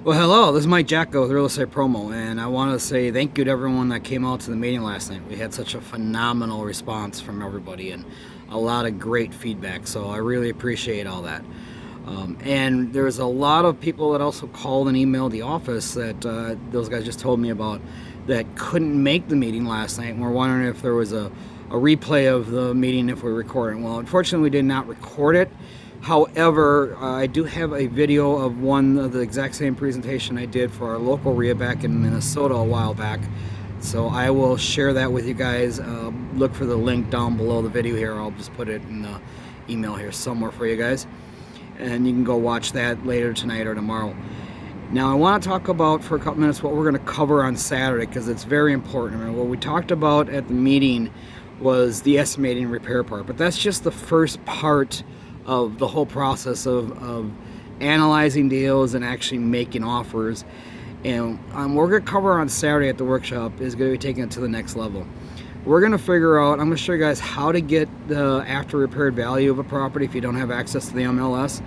Well, hello, this is Mike Jacko with Real Estate Promo, and I want to say thank you to everyone that came out to the meeting last night. We had such a phenomenal response from everybody and a lot of great feedback, so I really appreciate all that. And there's a lot of people that also called and emailed the office that those guys just told me about that couldn't make the meeting last night and were wondering if there was a replay of the meeting if we recorded it. Well, unfortunately, we did not record it. However, I do have a video of one of the exact same presentation I did for our local RIA back in Minnesota a while back. So I will share that with you guys. Look for the link down below the video here. I'll just put it in the email here somewhere for you guys. And you can go watch that later tonight or tomorrow. Now I want to talk about for a couple minutes what we're going to cover on Saturday because it's very important. I mean, what we talked about at the meeting was the estimating repair part, but that's just the first part of the whole process of analyzing deals and actually making offers. And what we're going to cover on Saturday at the workshop is going to be taking it to the next level. We're going to figure out, I'm going to show you guys how to get the after repaired value of a property if you don't have access to the MLS.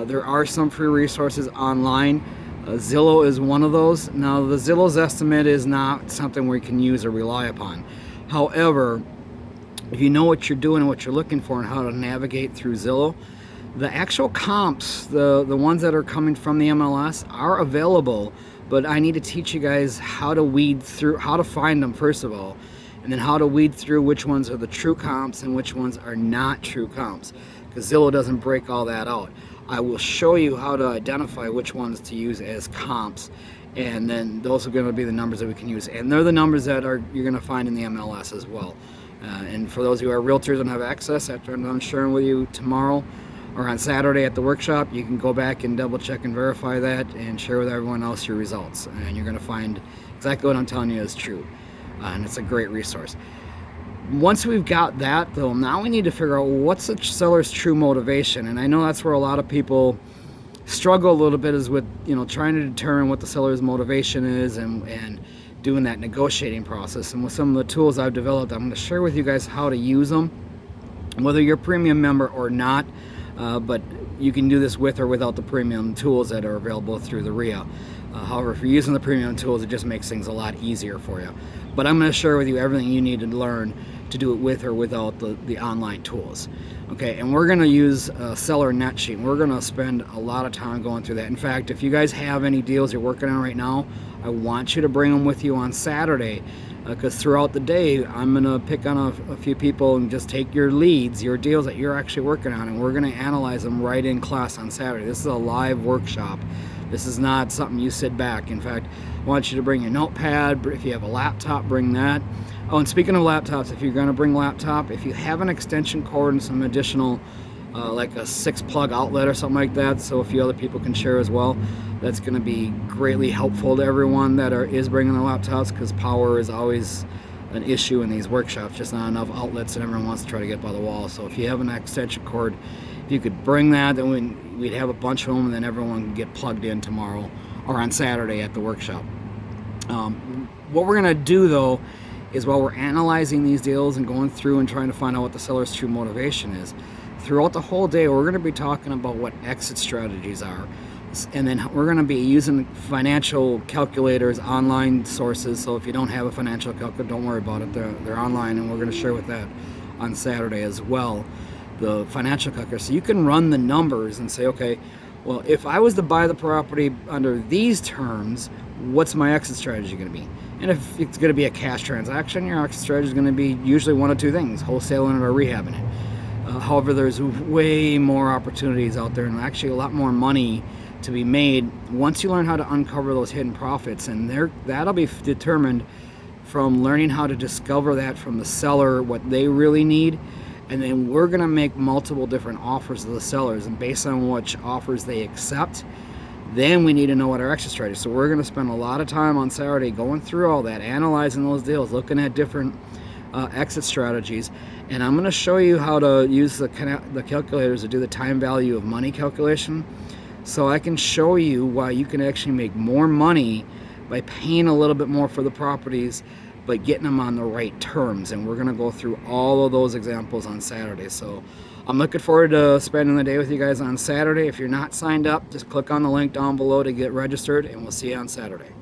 There are some free resources online. Zillow is one of those. Now the Zillow's estimate is not something we can use or rely upon. However, if you know what you're doing and what you're looking for and how to navigate through Zillow, the actual comps, the ones that are coming from the MLS are available, but I need to teach you guys how to weed through, how to find them first of all, and then how to weed through which ones are the true comps and which ones are not true comps, because Zillow doesn't break all that out. I will show you how to identify which ones to use as comps, and then those are going to be the numbers that we can use, and they're the numbers that you're going to find in the MLS as well. And for those who are realtors and have access, after I'm sharing with you tomorrow or on Saturday at the workshop, you can go back and double check and verify that and share with everyone else your results. And you're going to find exactly what I'm telling you is true. And it's a great resource. Once we've got that, though, now we need to figure out what's the seller's true motivation. And I know that's where a lot of people struggle a little bit, is with trying to determine what the seller's motivation is and doing that negotiating process. And with some of the tools I've developed, I'm going to share with you guys how to use them, whether you're a premium member or not. But you can do this with or without the premium tools that are available through the RIA. However, if you're using the premium tools, it just makes things a lot easier for you. But I'm going to share with you everything you need to learn to do it with or without the online tools. Okay, and we're going to use Seller Net Sheet. We're going to spend a lot of time going through that. In fact, if you guys have any deals you're working on right now, I want you to bring them with you on Saturday, because throughout the day I'm going to pick on a few people and just take your leads, your deals that you're actually working on, and we're going to analyze them right in class on Saturday. This is a live workshop. This is not something you sit back. In fact, I want you to bring your notepad. If you have a laptop, bring that. Oh, and speaking of laptops, if you're going to bring a laptop, if you have an extension cord and some additional like a 6-plug outlet or something like that, so a few other people can share as well, that's going to be greatly helpful to everyone that is bringing their laptops, because power is always an issue in these workshops. Just not enough outlets and everyone wants to try to get by the wall. So if you have an extension cord, if you could bring that, then we'd have a bunch of them, and then everyone can get plugged in tomorrow or on Saturday at the workshop. What we're going to do, though, is while we're analyzing these deals and going through and trying to find out what the seller's true motivation is, throughout the whole day we're going to be talking about what exit strategies are. And then we're going to be using financial calculators, online sources. So if you don't have a financial calculator, don't worry about it. They're online, and we're going to share with that on Saturday as well, the financial calculator. So you can run the numbers and say, okay, well, if I was to buy the property under these terms, what's my exit strategy going to be? And if it's going to be a cash transaction, your exit strategy is going to be usually one of two things: wholesaling it or rehabbing it. However, there's way more opportunities out there, and actually a lot more money to be made once you learn how to uncover those hidden profits. And that'll be determined from learning how to discover that from the seller, what they really need. And then we're going to make multiple different offers to the sellers, and based on which offers they accept, then we need to know what our exit strategy is. So we're going to spend a lot of time on Saturday going through all that, analyzing those deals, looking at different exit strategies. And I'm going to show you how to use the calculators to do the time value of money calculation, so I can show you why you can actually make more money by paying a little bit more for the properties, but getting them on the right terms. And we're going to go through all of those examples on Saturday. So I'm looking forward to spending the day with you guys on Saturday. If you're not signed up, just click on the link down below to get registered, and we'll see you on Saturday.